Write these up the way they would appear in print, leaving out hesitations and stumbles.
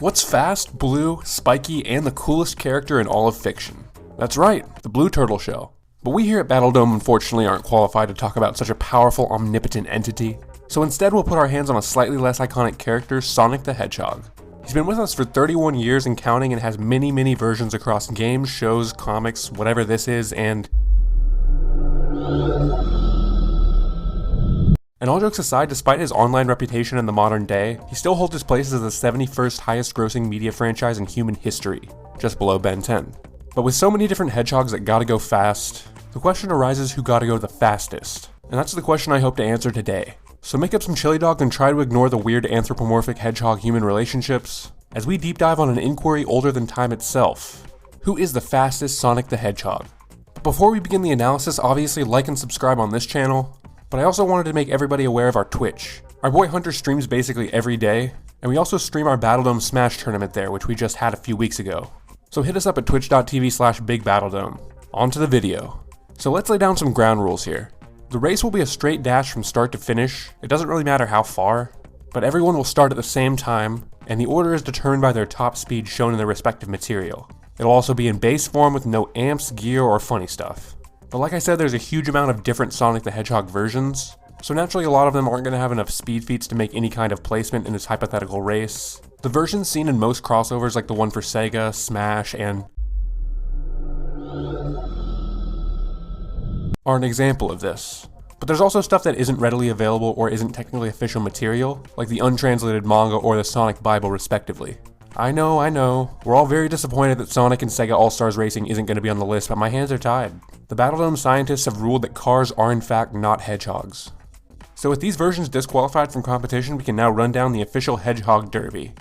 What's fast, blue, spiky, and the coolest character in all of fiction? That's right, the Blue Turtle Shell. But we here at Battledome unfortunately aren't qualified to talk about such a powerful, omnipotent entity, so instead we'll put our hands on a slightly less iconic character, Sonic the Hedgehog. He's been with us for 31 years and counting and has many versions across games, shows, comics, whatever this is, and all jokes aside, despite his online reputation in the modern day, he still holds his place as the 71st highest grossing media franchise in human history, just below Ben 10. But with so many different hedgehogs that gotta go fast, the question arises who gotta go the fastest. And that's the question I hope to answer today. So make up some chili dog and try to ignore the weird anthropomorphic hedgehog-human relationships, as we deep dive on an inquiry older than time itself. Who is the fastest Sonic the Hedgehog? But before we begin the analysis, obviously like and subscribe on this channel, but I also wanted to make everybody aware of our Twitch. Our boy Hunter streams basically every day, and we also stream our Battledome Smash tournament there, which we just had a few weeks ago. So hit us up at twitch.tv/BigBattledome. On to the video. So let's lay down some ground rules here. The race will be a straight dash from start to finish. It doesn't really matter how far, but everyone will start at the same time, and the order is determined by their top speed shown in their respective material. It'll also be in base form with no amps, gear, or funny stuff. But like I said, there's a huge amount of different Sonic the Hedgehog versions, so naturally a lot of them aren't going to have enough speed feats to make any kind of placement in this hypothetical race. The versions seen in most crossovers like the one for Sega, Smash, and are an example of this. But there's also stuff that isn't readily available or isn't technically official material, like the untranslated manga or the Sonic Bible respectively. I know, we're all very disappointed that Sonic and Sega All-Stars Racing isn't going to be on the list, but my hands are tied. The Battledome scientists have ruled that cars are in fact not hedgehogs. So with these versions disqualified from competition, we can now run down the official Hedgehog Derby.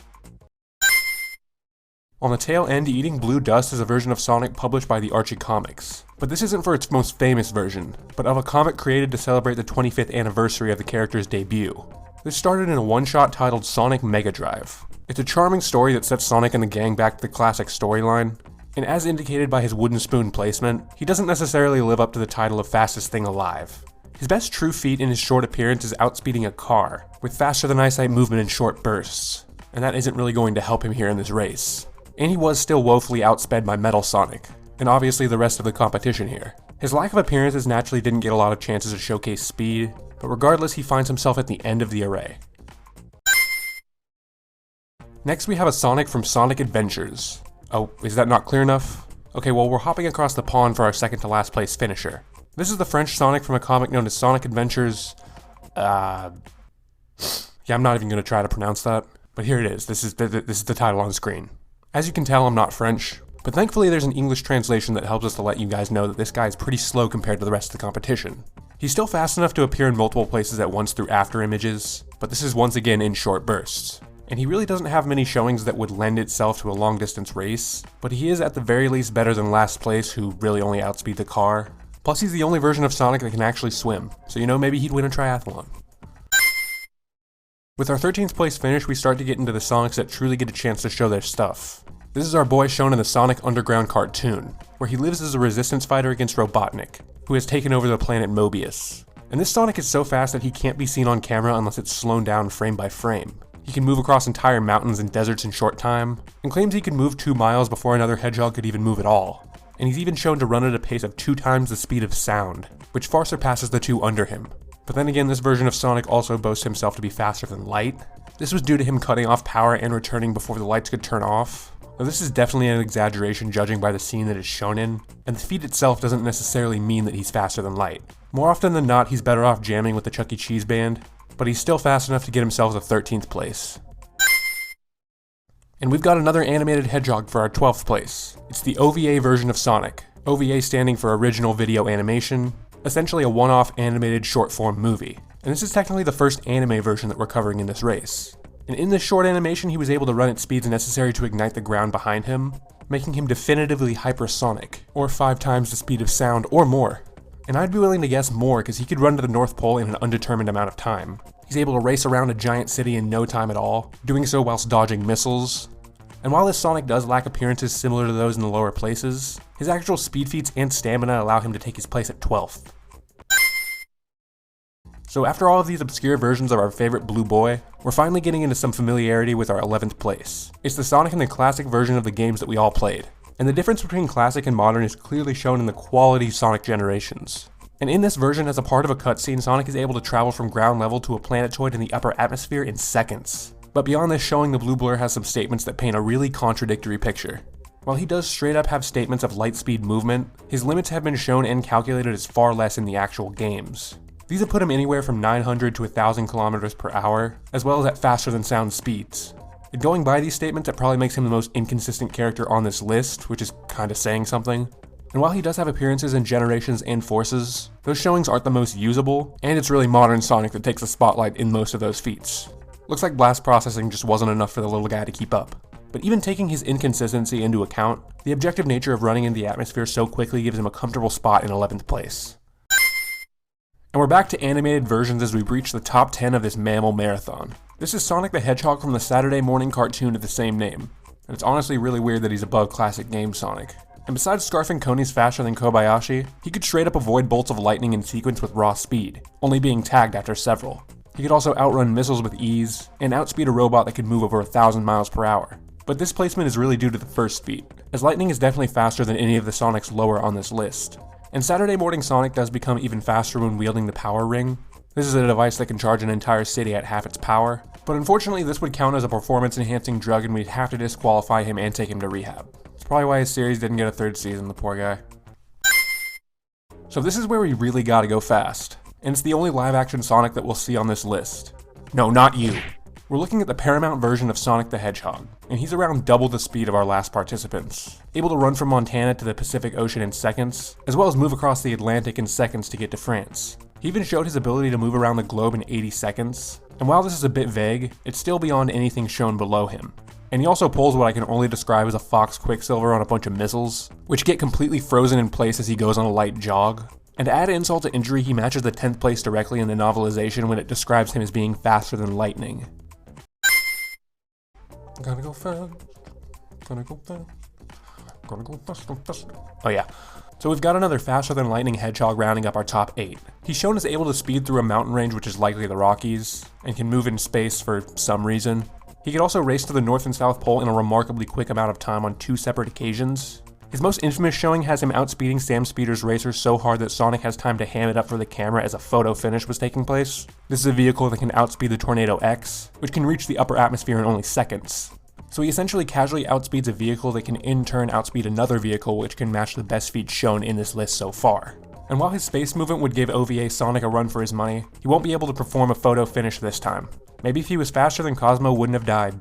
On the tail end, Eating Blue Dust is a version of Sonic published by the Archie Comics. But this isn't for its most famous version, but of a comic created to celebrate the 25th anniversary of the character's debut. This started in a one-shot titled Sonic Mega Drive. It's a charming story that sets Sonic and the gang back to the classic storyline, and as indicated by his wooden spoon placement, he doesn't necessarily live up to the title of fastest thing alive. His best true feat in his short appearance is outspeeding a car, with faster than eyesight movement in short bursts, and that isn't really going to help him here in this race. And he was still woefully outsped by Metal Sonic, and obviously the rest of the competition here. His lack of appearances naturally didn't get a lot of chances to showcase speed, but regardless he finds himself at the end of the array. Next we have a Sonic from Sonic Adventures. Oh, is that not clear enough? Okay, well we're hopping across the pond for our second to last place finisher. This is the French Sonic from a comic known as Sonic Adventures, yeah, I'm not even going to try to pronounce that, but here it is. This is the title on screen. As you can tell, I'm not French, but thankfully there's an English translation that helps us to let you guys know that this guy is pretty slow compared to the rest of the competition. He's still fast enough to appear in multiple places at once through after images, but this is once again in short bursts. And he really doesn't have many showings that would lend itself to a long distance race, but he is at the very least better than last place who really only outspeed the car. Plus he's the only version of Sonic that can actually swim, so you know maybe he'd win a triathlon. With our 13th place finish, we start to get into the Sonics that truly get a chance to show their stuff. This is our boy shown in the Sonic Underground cartoon, where he lives as a resistance fighter against Robotnik, who has taken over the planet Mobius. And this Sonic is so fast that he can't be seen on camera unless it's slowed down frame by frame. He can move across entire mountains and deserts in short time, and claims he could move 2 miles before another hedgehog could even move at all. And he's even shown to run at a pace of 2 times the speed of sound, which far surpasses the 2 under him. But then again, this version of Sonic also boasts himself to be faster than light. This was due to him cutting off power and returning before the lights could turn off. Now this is definitely an exaggeration judging by the scene that is shown in, and the feat itself doesn't necessarily mean that he's faster than light. More often than not, he's better off jamming with the Chuck E. Cheese band, but he's still fast enough to get himself the 13th place. And we've got another animated hedgehog for our 12th place. It's the OVA version of Sonic, OVA standing for Original Video Animation, essentially a one-off animated short-form movie. And this is technically the first anime version that we're covering in this race. And in this short animation, he was able to run at speeds necessary to ignite the ground behind him, making him definitively hypersonic, or 5 times the speed of sound or more. And I'd be willing to guess more because he could run to the North Pole in an undetermined amount of time. He's able to race around a giant city in no time at all, doing so whilst dodging missiles. And while this Sonic does lack appearances similar to those in the lower places, his actual speed feats and stamina allow him to take his place at 12th. So after all of these obscure versions of our favorite blue boy, we're finally getting into some familiarity with our 11th place. It's the Sonic in the classic version of the games that we all played. And the difference between classic and modern is clearly shown in the quality Sonic generations. And in this version, as a part of a cutscene, Sonic is able to travel from ground level to a planetoid in the upper atmosphere in seconds. But beyond this, showing the blue blur has some statements that paint a really contradictory picture. While he does straight up have statements of light speed movement, his limits have been shown and calculated as far less in the actual games. These have put him anywhere from 900 to 1,000 kilometers per hour, as well as at faster than sound speeds. And going by these statements, it probably makes him the most inconsistent character on this list, which is kinda saying something. And while he does have appearances in Generations and Forces, those showings aren't the most usable, and it's really modern Sonic that takes the spotlight in most of those feats. Looks like blast processing just wasn't enough for the little guy to keep up. But even taking his inconsistency into account, the objective nature of running in the atmosphere so quickly gives him a comfortable spot in 11th place. And we're back to animated versions as we breach the top 10 of this mammal marathon. This is Sonic the Hedgehog from the Saturday morning cartoon of the same name. And it's honestly really weird that he's above classic game Sonic. And besides scarfing Koni's faster than Kobayashi, he could straight up avoid bolts of lightning in sequence with raw speed, only being tagged after several. He could also outrun missiles with ease, and outspeed a robot that could move over 1,000 miles per hour. But this placement is really due to the first feat, as lightning is definitely faster than any of the Sonics lower on this list. And Saturday morning Sonic does become even faster when wielding the power ring. This is a device that can charge an entire city at half its power, but unfortunately this would count as a performance enhancing drug and we'd have to disqualify him and take him to rehab. It's probably why his series didn't get a third season, the poor guy. So this is where we really gotta go fast, and it's the only live action Sonic that we'll see on this list. No, not you. We're looking at the Paramount version of Sonic the Hedgehog, and he's around double the speed of our last participants, able to run from Montana to the Pacific Ocean in seconds, as well as move across the Atlantic in seconds to get to France. He even showed his ability to move around the globe in 80 seconds, and while this is a bit vague, it's still beyond anything shown below him. And he also pulls what I can only describe as a Fox Quicksilver on a bunch of missiles, which get completely frozen in place as he goes on a light jog. And to add insult to injury, he matches the 10th place directly in the novelization when it describes him as being faster than lightning. Gotta go fast, gotta go fast, gotta go faster, faster. Oh yeah, so we've got another faster than lightning Hedgehog rounding up our top 8. He's shown as able to speed through a mountain range which is likely the Rockies, and can move in space for some reason. He could also race to the North and South Pole in a remarkably quick amount of time on 2 separate occasions. His most infamous showing has him outspeeding Sam Speeder's racer so hard that Sonic has time to ham it up for the camera as a photo finish was taking place. This is a vehicle that can outspeed the Tornado X, which can reach the upper atmosphere in only seconds. So he essentially casually outspeeds a vehicle that can in turn outspeed another vehicle which can match the best feat shown in this list so far. And while his space movement would give OVA Sonic a run for his money, he won't be able to perform a photo finish this time. Maybe if he was faster then Cosmo wouldn't have died.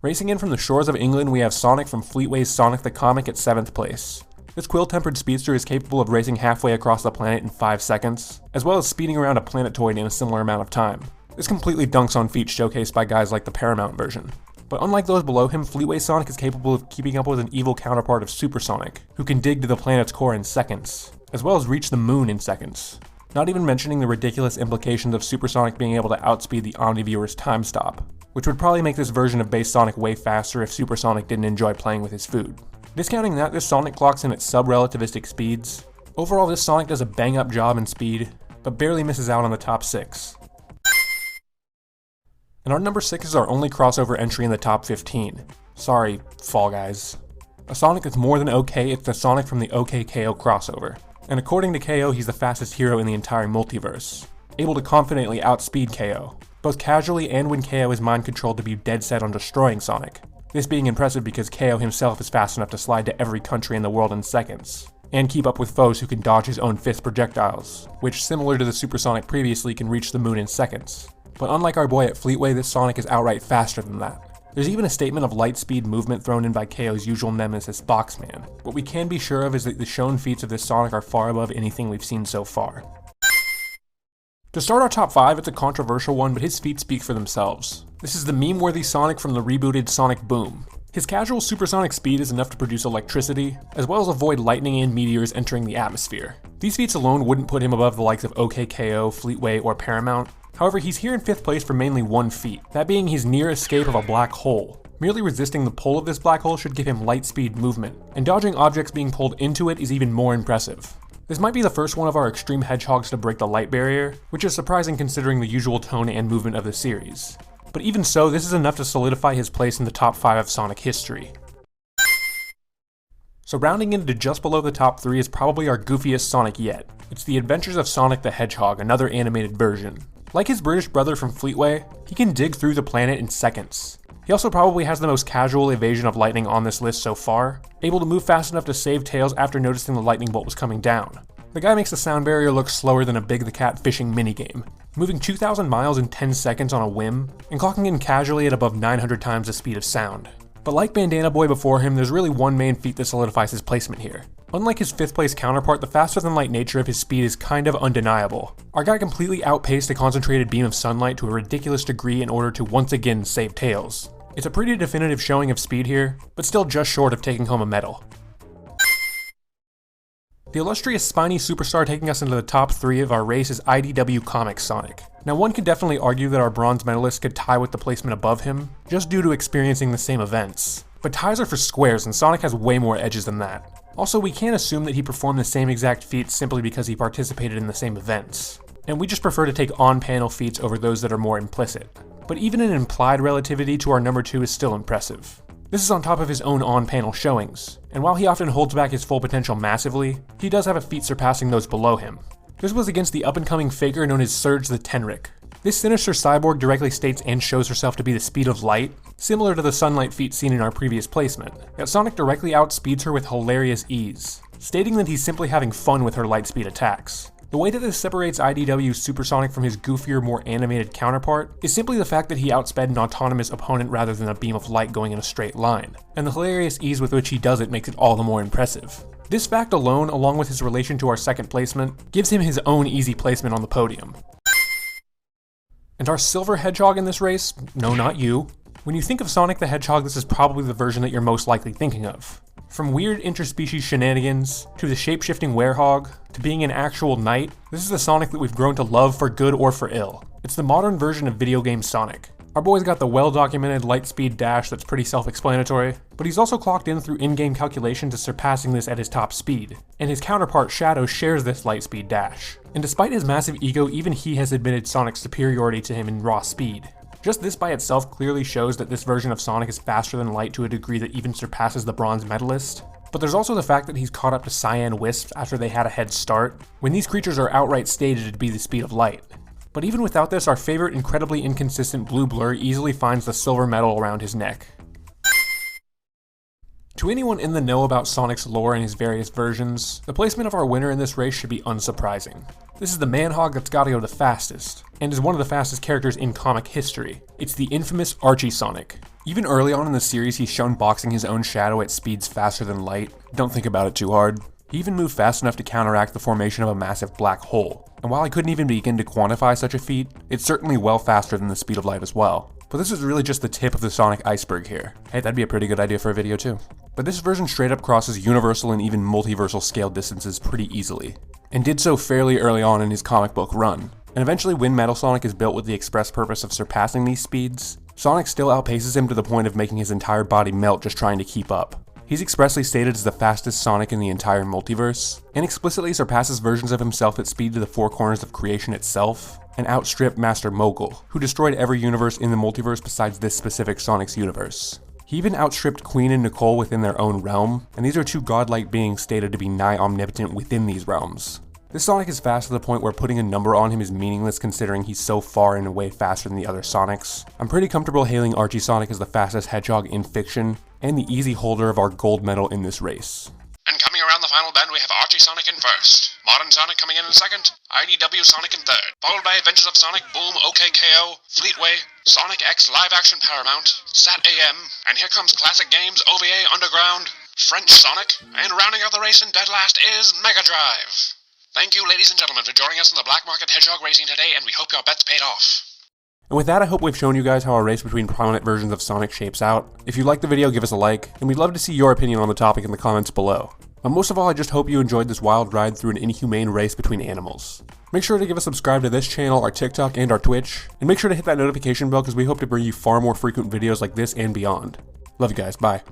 Racing in from the shores of England, we have Sonic from Fleetway Sonic the comic at 7th place. This quill-tempered speedster is capable of racing halfway across the planet in 5 seconds, as well as speeding around a planetoid in a similar amount of time. This completely dunks on feats showcased by guys like the Paramount version. But unlike those below him, Fleetway Sonic is capable of keeping up with an evil counterpart of Super Sonic, who can dig to the planet's core in seconds, as well as reach the moon in seconds. Not even mentioning the ridiculous implications of Super Sonic being able to outspeed the Omniviewer's time stop, which would probably make this version of base Sonic way faster if Super Sonic didn't enjoy playing with his food. Discounting that, this Sonic clocks in at sub-relativistic speeds. Overall, this Sonic does a bang-up job in speed, but barely misses out on the top 6. And our number 6 is our only crossover entry in the top 15. Sorry, Fall Guys. A Sonic that's more than okay, it's the Sonic from the OKKO crossover. And according to KO, he's the fastest hero in the entire multiverse, able to confidently outspeed KO, both casually and when KO is mind controlled to be dead set on destroying Sonic. This being impressive because KO himself is fast enough to slide to every country in the world in seconds, and keep up with foes who can dodge his own fist projectiles, which similar to the Super Sonic previously can reach the moon in seconds. But unlike our boy at Fleetway, this Sonic is outright faster than that. There's even a statement of light speed movement thrown in by KO's usual nemesis, Boxman. What we can be sure of is that the shown feats of this Sonic are far above anything we've seen so far. To start our top 5, it's a controversial one, but his feats speak for themselves. This is the meme-worthy Sonic from the rebooted Sonic Boom. His casual supersonic speed is enough to produce electricity, as well as avoid lightning and meteors entering the atmosphere. These feats alone wouldn't put him above the likes of OKKO, Fleetway, or Paramount. However, he's here in 5th place for mainly one feat, that being his near escape of a black hole. Merely resisting the pull of this black hole should give him light speed movement, and dodging objects being pulled into it is even more impressive. This might be the first one of our extreme hedgehogs to break the light barrier, which is surprising considering the usual tone and movement of the series. But even so, this is enough to solidify his place in the top 5 of Sonic history. So rounding into just below the top 3 is probably our goofiest Sonic yet. It's The Adventures of Sonic the Hedgehog, another animated version. Like his British brother from Fleetway, he can dig through the planet in seconds. He also probably has the most casual evasion of lightning on this list so far, able to move fast enough to save Tails after noticing the lightning bolt was coming down. The guy makes the sound barrier look slower than a Big the Cat fishing minigame, moving 2,000 miles in 10 seconds on a whim, and clocking in casually at above 900 times the speed of sound. But like Bandana Boy before him, there's really one main feat that solidifies his placement here. Unlike his 5th place counterpart, the faster-than-light nature of his speed is kind of undeniable. Our guy completely outpaced a concentrated beam of sunlight to a ridiculous degree in order to once again save Tails. It's a pretty definitive showing of speed here, but still just short of taking home a medal. The illustrious spiny superstar taking us into the top 3 of our race is IDW Comics Sonic. Now one could definitely argue that our bronze medalist could tie with the placement above him, just due to experiencing the same events. But ties are for squares and Sonic has way more edges than that. Also, we can't assume that he performed the same exact feats simply because he participated in the same events. And we just prefer to take on-panel feats over those that are more implicit. But even an implied relativity to our number 2 is still impressive. This is on top of his own on-panel showings, and while he often holds back his full potential massively, he does have a feat surpassing those below him. This was against the up-and-coming faker known as Surge the Tenric. This sinister cyborg directly states and shows herself to be the speed of light, similar to the sunlight feat seen in our previous placement, yet Sonic directly outspeeds her with hilarious ease, stating that he's simply having fun with her light speed attacks. The way that this separates IDW Super Sonic from his goofier, more animated counterpart is simply the fact that he outsped an autonomous opponent rather than a beam of light going in a straight line, and the hilarious ease with which he does it makes it all the more impressive. This fact alone, along with his relation to our 2nd placement, gives him his own easy placement on the podium. And our silver hedgehog in this race? No, not you. When you think of Sonic the Hedgehog, this is probably the version that you're most likely thinking of. From weird interspecies shenanigans, to the shape-shifting werehog, to being an actual knight, this is the Sonic that we've grown to love for good or for ill. It's the modern version of video game Sonic. Our boy's got the well-documented light speed dash that's pretty self-explanatory, but he's also clocked in through in-game calculations to surpassing this at his top speed, and his counterpart Shadow shares this light speed dash. And despite his massive ego, even he has admitted Sonic's superiority to him in raw speed. Just this by itself clearly shows that this version of Sonic is faster than light to a degree that even surpasses the bronze medalist. But there's also the fact that he's caught up to Cyan Wisps after they had a head start, when these creatures are outright stated to be the speed of light. But even without this, our favorite incredibly inconsistent blue blur easily finds the silver medal around his neck. To anyone in the know about Sonic's lore and his various versions, the placement of our winner in this race should be unsurprising. This is the man-hog that's gotta go the fastest, and is one of the fastest characters in comic history. It's the infamous Archie Sonic. Even early on in the series, he's shown boxing his own shadow at speeds faster than light. Don't think about it too hard. He even moved fast enough to counteract the formation of a massive black hole. And while I couldn't even begin to quantify such a feat, it's certainly well faster than the speed of light as well. But this is really just the tip of the Sonic iceberg here. Hey, that'd be a pretty good idea for a video too. But this version straight up crosses universal and even multiversal scale distances pretty easily, and did so fairly early on in his comic book run. And eventually when Metal Sonic is built with the express purpose of surpassing these speeds, Sonic still outpaces him to the point of making his entire body melt just trying to keep up. He's expressly stated as the fastest Sonic in the entire multiverse, and explicitly surpasses versions of himself at speed to the four corners of creation itself, and outstripped Master Mogul, who destroyed every universe in the multiverse besides this specific Sonic's universe. He even outstripped Queen and Nicole within their own realm, and these are two godlike beings stated to be nigh omnipotent within these realms. This Sonic is fast to the point where putting a number on him is meaningless considering he's so far and away faster than the other Sonics. I'm pretty comfortable hailing Archie Sonic as the fastest hedgehog in fiction, and the easy holder of our gold medal in this race. And coming around the final bend we have Archie Sonic in first, Modern Sonic coming in second, IDW Sonic in third, followed by Adventures of Sonic, Boom, OKKO, Fleetway, Sonic X Live Action Paramount, Sat AM, and here comes Classic Games, OVA Underground, French Sonic, and rounding out the race in dead last is Mega Drive. Thank you, ladies and gentlemen, for joining us in the Black Market Hedgehog Racing today, and we hope your bets paid off. And with that, I hope we've shown you guys how a race between prominent versions of Sonic shapes out. If you liked the video, give us a like, and we'd love to see your opinion on the topic in the comments below. But most of all, I just hope you enjoyed this wild ride through an inhumane race between animals. Make sure to give a subscribe to this channel, our TikTok, and our Twitch, and make sure to hit that notification bell because we hope to bring you far more frequent videos like this and beyond. Love you guys, bye.